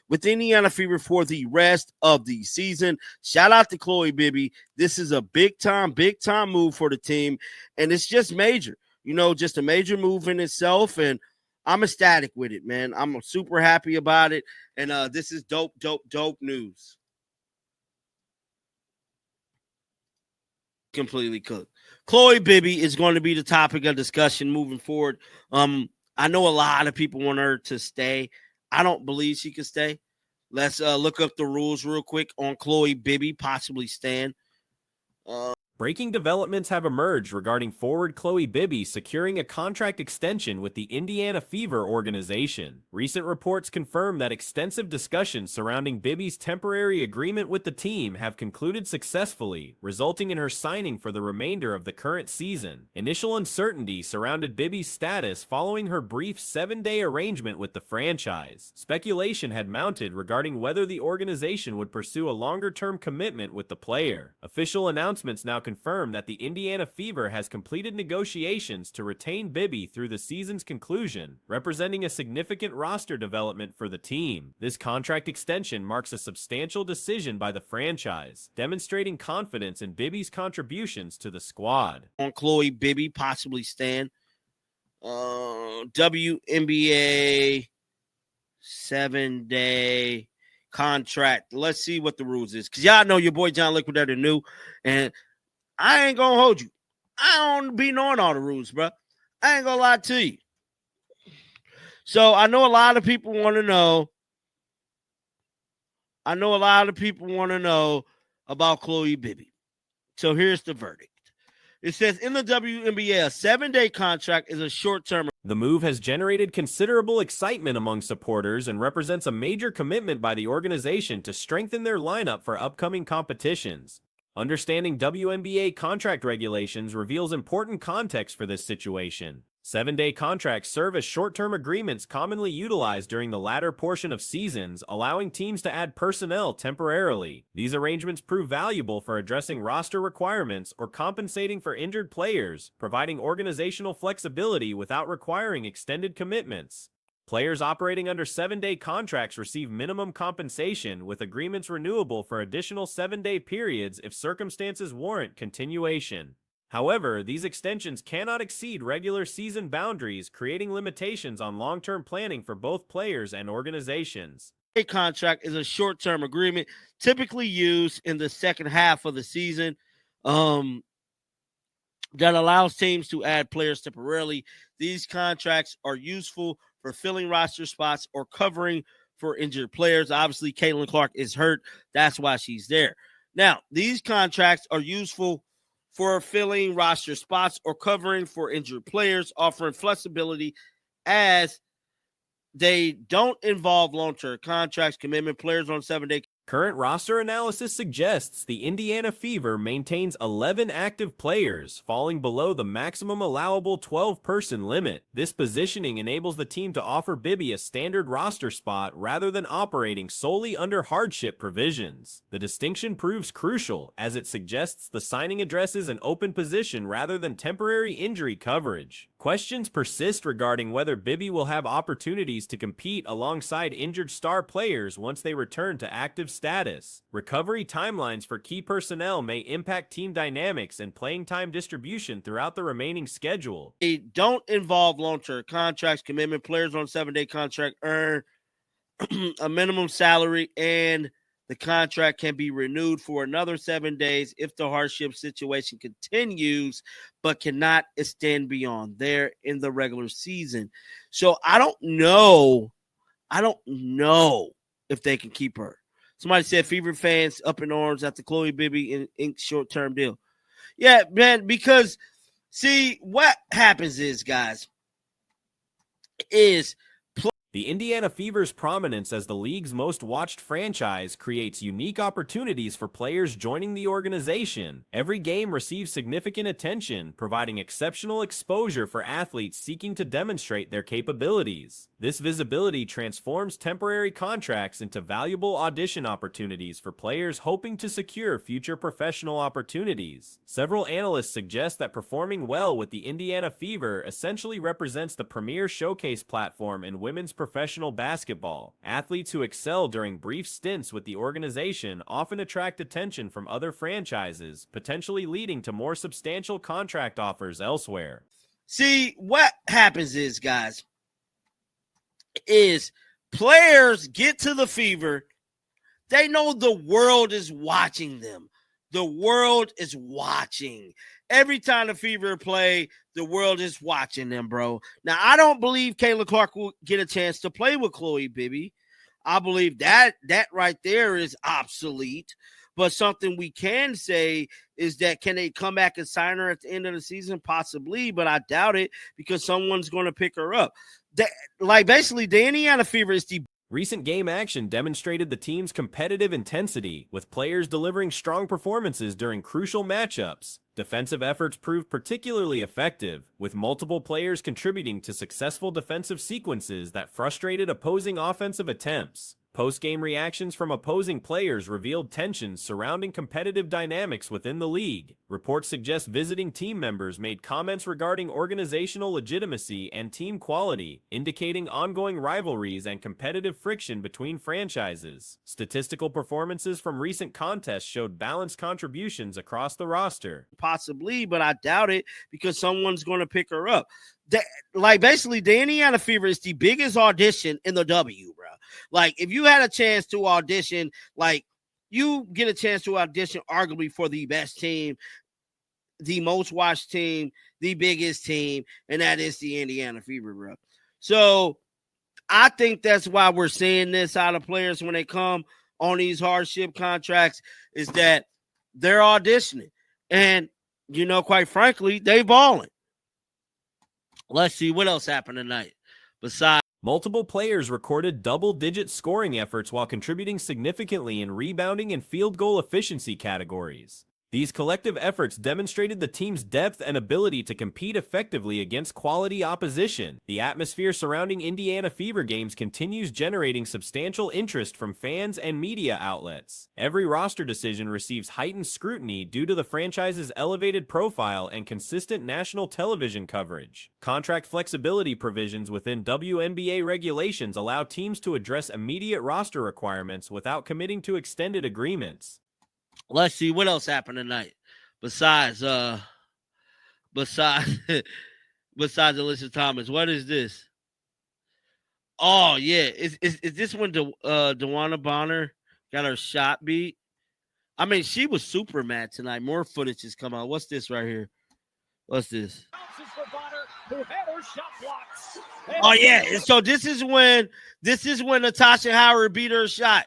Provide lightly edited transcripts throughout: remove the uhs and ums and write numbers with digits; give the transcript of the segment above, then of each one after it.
with Indiana Fever for the rest of the season. Shout out to Chloe Bibby. This is a big time move for the team, and it's just major. Just a major move in itself, and I'm ecstatic with it, man. I'm super happy about it, and this is dope news. Completely cooked. Chloe Bibby is going to be the topic of discussion moving forward. I know a lot of people want her to stay. I don't believe she can stay. Let's look up the rules real quick on Chloe Bibby possibly staying. Breaking developments have emerged regarding forward Chloe Bibby securing a contract extension with the Indiana Fever organization. Recent reports confirm that extensive discussions surrounding Bibby's temporary agreement with the team have concluded successfully, resulting in her signing for the remainder of the current season. Initial uncertainty surrounded Bibby's status following her brief 7-day arrangement with the franchise. Speculation had mounted regarding whether the organization would pursue a longer-term commitment with the player. Official announcements now confirmed that the Indiana Fever has completed negotiations to retain Bibby through the season's conclusion, representing a significant roster development for the team. This contract extension marks a substantial decision by the franchise, demonstrating confidence in Bibby's contributions to the squad. On Chloe Bibby possibly staying. WNBA 7-day contract. Let's see what the rules is, because y'all know your boy John Liquidator knew, and I ain't gonna hold you. I don't be knowing all the rules, bro. I ain't gonna lie to you. So I know a lot of people want to know. About Chloe Bibby. So here's the verdict. It says in the WNBA, a 7-day contract is a short-term. The move has generated considerable excitement among supporters and represents a major commitment by the organization to strengthen their lineup for upcoming competitions. Understanding WNBA contract regulations reveals important context for this situation. 7-day contracts serve as short-term agreements commonly utilized during the latter portion of seasons, allowing teams to add personnel temporarily. These arrangements prove valuable for addressing roster requirements or compensating for injured players, providing organizational flexibility without requiring extended commitments. Players operating under 7-day contracts receive minimum compensation, with agreements renewable for additional 7-day periods if circumstances warrant continuation. However, these extensions cannot exceed regular season boundaries, creating limitations on long-term planning for both players and organizations. A contract is a short-term agreement typically used in the second half of the season that allows teams to add players temporarily. These contracts are useful for filling roster spots or covering for injured players. Obviously, Caitlin Clark is hurt. That's why she's there. Now, these contracts are useful for filling roster spots or covering for injured players, offering flexibility as they don't involve long-term contracts, commitment players on 7-day. Current roster analysis suggests the Indiana Fever maintains 11 active players, falling below the maximum allowable 12-person limit. This positioning enables the team to offer Bibby a standard roster spot rather than operating solely under hardship provisions. The distinction proves crucial, as it suggests the signing addresses an open position rather than temporary injury coverage. Questions persist regarding whether Bibby will have opportunities to compete alongside injured star players once they return to active status. Recovery timelines for key personnel may impact team dynamics and playing time distribution throughout the remaining schedule. They don't involve long-term contracts, commitment players on 7-day contract earn a minimum salary, and the contract can be renewed for another 7 days if the hardship situation continues, but cannot extend beyond there in the regular season. So I don't know if they can keep her. Somebody said Fever fans up in arms after Chloe Bibby inked short-term deal. Yeah, man, because see, what happens is, guys, is the Indiana Fever's prominence as the league's most watched franchise creates unique opportunities for players joining the organization. Every game receives significant attention, providing exceptional exposure for athletes seeking to demonstrate their capabilities. This visibility transforms temporary contracts into valuable audition opportunities for players hoping to secure future professional opportunities. Several analysts suggest that performing well with the Indiana Fever essentially represents the premier showcase platform in women's professional professional basketball. Athletes who excel during brief stints with the organization often attract attention from other franchises, potentially leading to more substantial contract offers elsewhere. See, what happens is, guys, is players get to the Fever. They know the world is watching them. The world is watching. Every time the Fever play, the world is watching them, bro. Now, I don't believe Kayla Clark will get a chance to play with Chloe Bibby. I believe that right there is obsolete. But something we can say is that can they come back and sign her at the end of the season? Possibly, but I doubt it because someone's going to pick her up. Basically, the Indiana Fever is the Recent game action demonstrated the team's competitive intensity, with players delivering strong performances during crucial matchups. Defensive efforts proved particularly effective, with multiple players contributing to successful defensive sequences that frustrated opposing offensive attempts. Post-game reactions from opposing players revealed tensions surrounding competitive dynamics within the league. Reports suggest visiting team members made comments regarding organizational legitimacy and team quality, indicating ongoing rivalries and competitive friction between franchises. Statistical performances from recent contests showed balanced contributions across the roster. Possibly, but I doubt it because someone's going to pick her up. Basically, the Indiana Fever is the biggest audition in the W, bro. Like, if you had a chance to audition, you get a chance to audition arguably for the best team, the most watched team, the biggest team, and that is the Indiana Fever, bro. So I think that's why we're seeing this out of players when they come on these hardship contracts is that they're auditioning. And, quite frankly, they balling. Let's see what else happened tonight. Besides, multiple players recorded double-digit scoring efforts while contributing significantly in rebounding and field goal efficiency categories. These collective efforts demonstrated the team's depth and ability to compete effectively against quality opposition. The atmosphere surrounding Indiana Fever games continues generating substantial interest from fans and media outlets. Every roster decision receives heightened scrutiny due to the franchise's elevated profile and consistent national television coverage. Contract flexibility provisions within WNBA regulations allow teams to address immediate roster requirements without committing to extended agreements. Let's see what else happened tonight. Besides Alyssa Thomas, what is this? Oh yeah, is this when DeWanna Bonner got her shot beat? I mean, she was super mad tonight. More footage has come out. What's this right here? What's this? Oh yeah, and so this is when Natasha Howard beat her shot.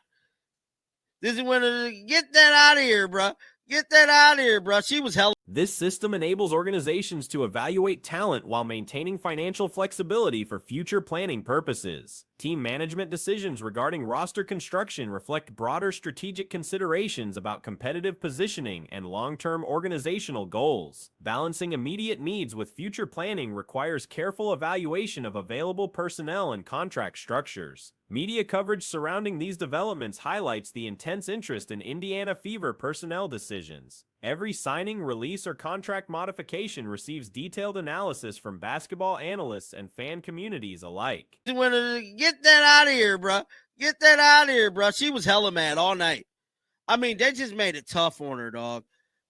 This is when get that out of here, bro. Get that out of here, bro. She was hella. This system enables organizations to evaluate talent while maintaining financial flexibility for future planning purposes. Team management decisions regarding roster construction reflect broader strategic considerations about competitive positioning and long-term organizational goals. Balancing immediate needs with future planning requires careful evaluation of available personnel and contract structures. Media coverage surrounding these developments highlights the intense interest in Indiana Fever personnel decisions. Every signing, release, or contract modification receives detailed analysis from basketball analysts and fan communities alike. Get that out of here, bro. Get that out of here, bro. She was hella mad all night. I mean, they just made it tough on her, dog.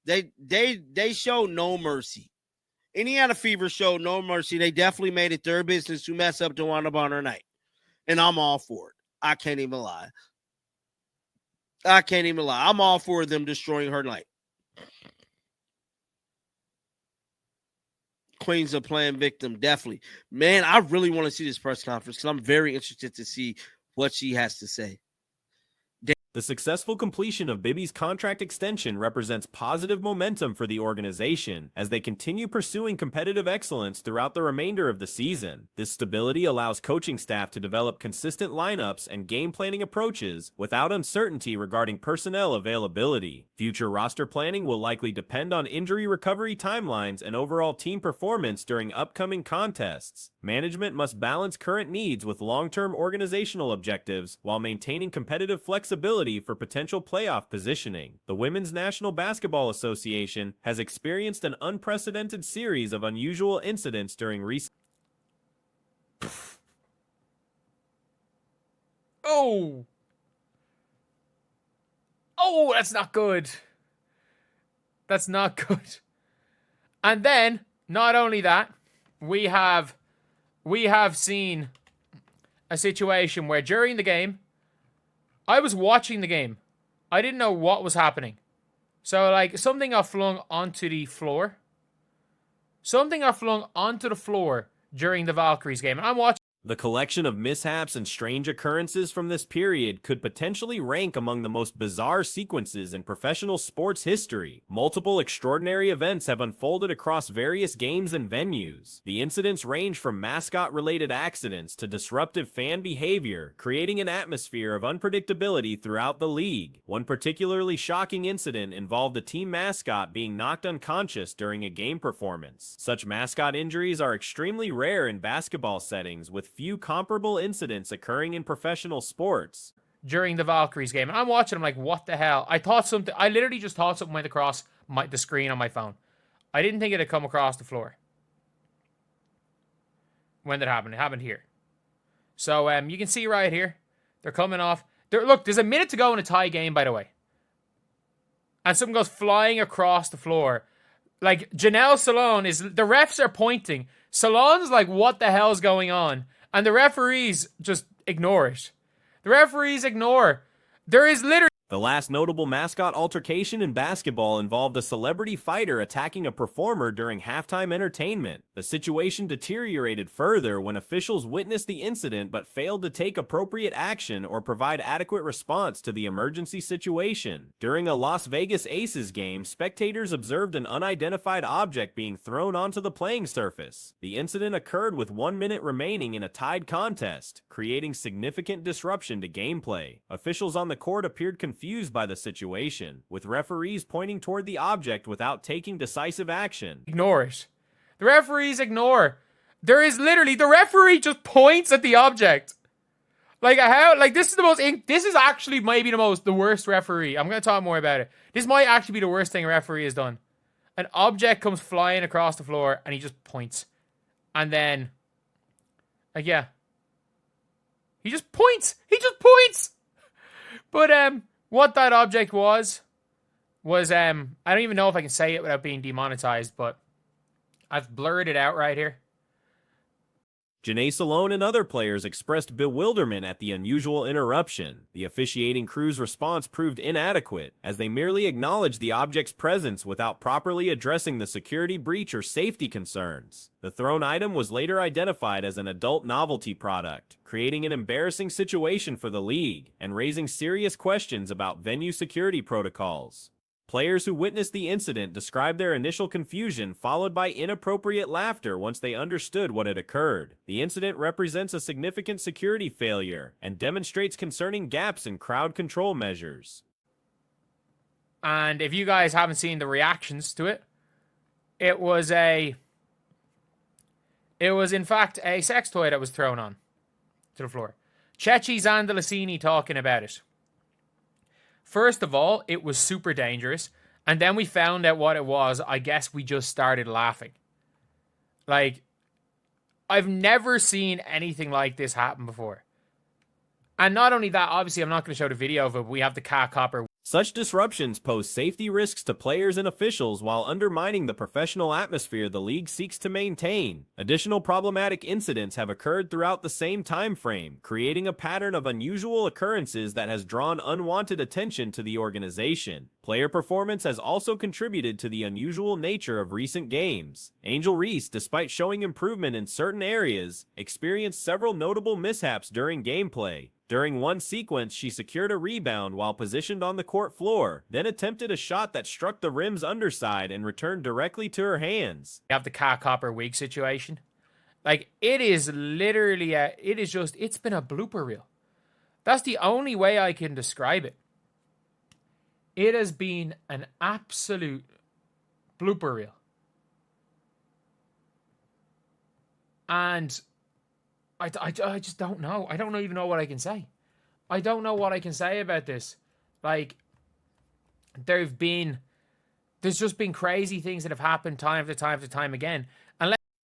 They showed no mercy. Indiana Fever showed no mercy. They definitely made it their business to mess up DeWanna Bonner night. And I'm all for it. I can't even lie. I'm all for them destroying her night. Queens of playing victim, definitely. Man, I really want to see this press conference because I'm very interested to see what she has to say. The successful completion of Bibby's contract extension represents positive momentum for the organization as they continue pursuing competitive excellence throughout the remainder of the season. This stability allows coaching staff to develop consistent lineups and game planning approaches without uncertainty regarding personnel availability. Future roster planning will likely depend on injury recovery timelines and overall team performance during upcoming contests. Management must balance current needs with long-term organizational objectives while maintaining competitive flexibility for potential playoff positioning. The Women's National Basketball Association has experienced an unprecedented series of unusual incidents during recent Oh! Oh, that's not good. That's not good. And then, not only that, we have seen a situation where during the game, I was watching the game. I didn't know what was happening. So, like, something got flung onto the floor. Something got flung onto the floor during the Valkyries game. And I'm watching. The collection of mishaps and strange occurrences from this period could potentially rank among the most bizarre sequences in professional sports history. Multiple extraordinary events have unfolded across various games and venues. The incidents range from mascot-related accidents to disruptive fan behavior, creating an atmosphere of unpredictability throughout the league. One particularly shocking incident involved a team mascot being knocked unconscious during a game performance. Such mascot injuries are extremely rare in basketball settings, with few comparable incidents occurring in professional sports. During the Valkyries game, and I'm watching, I'm like, what the hell? I literally just thought something went across the screen on my phone. I didn't think it had come across the floor. When did it happen? It happened here. So, you can see right here, they're coming off. Look, there's a minute to go in a tie game, by the way. And something goes flying across the floor. Like, Janelle Salon the refs are pointing. Salon's like, what the hell's going on? And the referees just ignore it. The referees ignore. There is literally... The last notable mascot altercation in basketball involved a celebrity fighter attacking a performer during halftime entertainment. The situation deteriorated further when officials witnessed the incident but failed to take appropriate action or provide adequate response to the emergency situation. During a Las Vegas Aces game, spectators observed an unidentified object being thrown onto the playing surface. The incident occurred with 1 minute remaining in a tied contest, creating significant disruption to gameplay. Officials on the court appeared confused by the situation, with referees pointing toward the object without taking decisive action. Ignore it. The referees ignore. There is literally, the referee just points at the object. Like, how, like, this is actually maybe the worst referee. I'm going to talk more about it. This might actually be the worst thing a referee has done. An object comes flying across the floor and he just points. And then, like, yeah. He just points. But, what that object was, I don't even know if I can say it without being demonetized, but I've blurred it out right here. Janae Salone and other players expressed bewilderment at the unusual interruption. The officiating crew's response proved inadequate, as they merely acknowledged the object's presence without properly addressing the security breach or safety concerns. The thrown item was later identified as an adult novelty product, creating an embarrassing situation for the league and raising serious questions about venue security protocols. Players who witnessed the incident described their initial confusion, followed by inappropriate laughter once they understood what had occurred. The incident represents a significant security failure and demonstrates concerning gaps in crowd control measures. And if you guys haven't seen the reactions to it, it was in fact a sex toy that was thrown on to the floor. Ceci Zandalasini talking about it. First of all, it was super dangerous. And then we found out what it was. I guess we just started laughing. Like, I've never seen anything like this happen before. And not only that, obviously, I'm not going to show the video of it, but we have the cat copper. Such disruptions pose safety risks to players and officials while undermining the professional atmosphere the league seeks to maintain. Additional problematic incidents have occurred throughout the same time frame, creating a pattern of unusual occurrences that has drawn unwanted attention to the organization. Player performance has also contributed to the unusual nature of recent games. Angel Reese, despite showing improvement in certain areas, experienced several notable mishaps during gameplay. During one sequence, she secured a rebound while positioned on the court floor, then attempted a shot that struck the rim's underside and returned directly to her hands. You have the cat copper wig situation. Like, it is literally, it's been a blooper reel. That's the only way I can describe it. It has been an absolute blooper reel. And I just don't know. I don't even know what I can say. I don't know what I can say about this. Like, there's just been crazy things that have happened time after time again.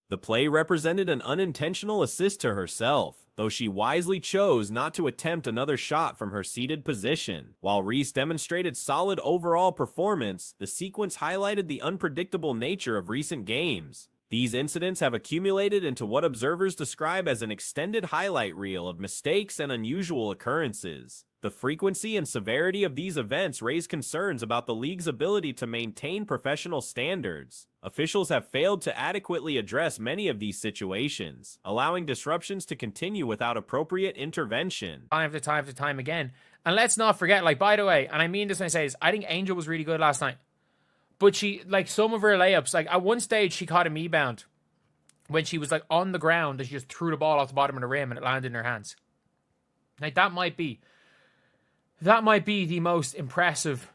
The play represented an unintentional assist to herself. though she wisely chose not to attempt another shot from her seated position. While Reese demonstrated solid overall performance, the sequence highlighted the unpredictable nature of recent games. These incidents have accumulated into what observers describe as an extended highlight reel of mistakes and unusual occurrences. The frequency and severity of these events raise concerns about the league's ability to maintain professional standards. Officials have failed to adequately address many of these situations, allowing disruptions to continue without appropriate intervention. Time after time again. And let's not forget, like, by the way, and I mean this when I say this, I think Angel was really good last night. But she, like, some of her layups, like, at one stage she caught a rebound when she was, like, on the ground and she just threw the ball off the bottom of the rim and it landed in her hands. Like, that might be the most impressive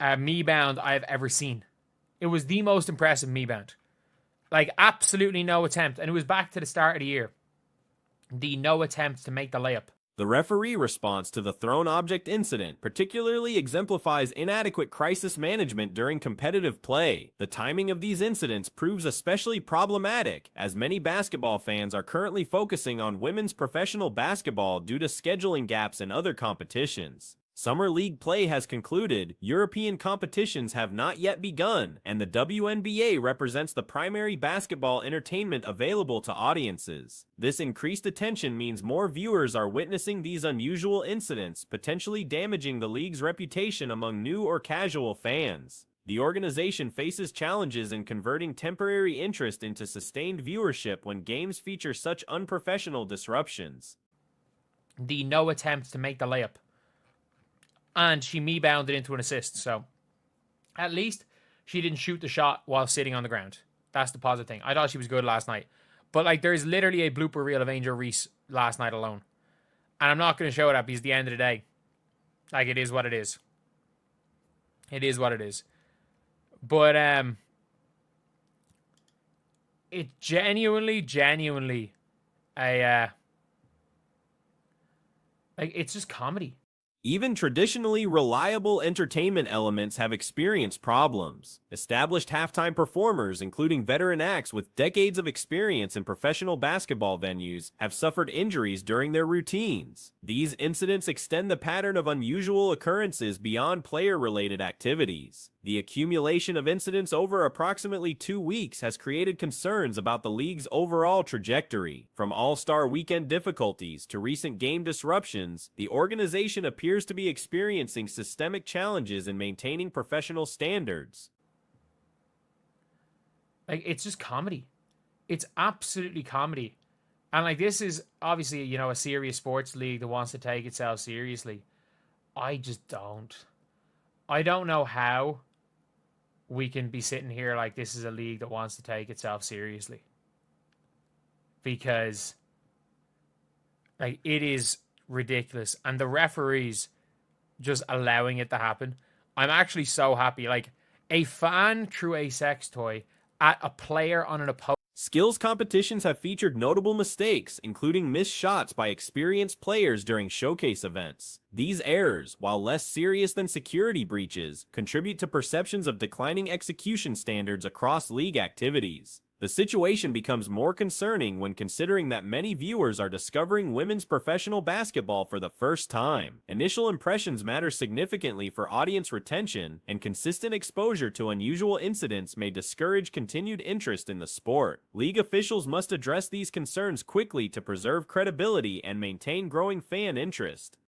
rebound I've ever seen. It was the most impressive rebound. Like, absolutely no attempt. And it was back to the start of the year. The no attempt to make the layup. The referee response to the thrown object incident particularly exemplifies inadequate crisis management during competitive play. The timing of these incidents proves especially problematic, as many basketball fans are currently focusing on women's professional basketball due to scheduling gaps in other competitions. Summer League play has concluded, European competitions have not yet begun, and the WNBA represents the primary basketball entertainment available to audiences. This increased attention means more viewers are witnessing these unusual incidents, potentially damaging the league's reputation among new or casual fans. The organization faces challenges in converting temporary interest into sustained viewership when games feature such unprofessional disruptions. The no attempt to make the layup. And she rebounded into an assist, so at least she didn't shoot the shot while sitting on the ground. That's the positive thing. I thought she was good last night. But, like, there's literally a blooper reel of Angel Reese last night alone. And I'm not going to show that because at the end of the day, like, it is what it is. It is what it is. But, it genuinely, like, it's just comedy. Even traditionally reliable entertainment elements have experienced problems. Established halftime performers, including veteran acts with decades of experience in professional basketball venues, have suffered injuries during their routines. These incidents extend the pattern of unusual occurrences beyond player-related activities. The accumulation of incidents over approximately 2 weeks has created concerns about the league's overall trajectory. From All-Star Weekend difficulties to recent game disruptions, the organization appears to be experiencing systemic challenges in maintaining professional standards. Like, it's just comedy. It's absolutely comedy. And, like, this is obviously, you know, a serious sports league that wants to take itself seriously. I just don't. I don't know how we can be sitting here like this is a league that wants to take itself seriously. Because, like, it is ridiculous. And the referees just allowing it to happen. I'm actually so happy. Like, a fan threw a sex toy at a player on an opponent. Skills competitions have featured notable mistakes, including missed shots by experienced players during showcase events. These errors, while less serious than security breaches, contribute to perceptions of declining execution standards across league activities. The situation becomes more concerning when considering that many viewers are discovering women's professional basketball for the first time. Initial impressions matter significantly for audience retention, and consistent exposure to unusual incidents may discourage continued interest in the sport. League officials must address these concerns quickly to preserve credibility and maintain growing fan interest.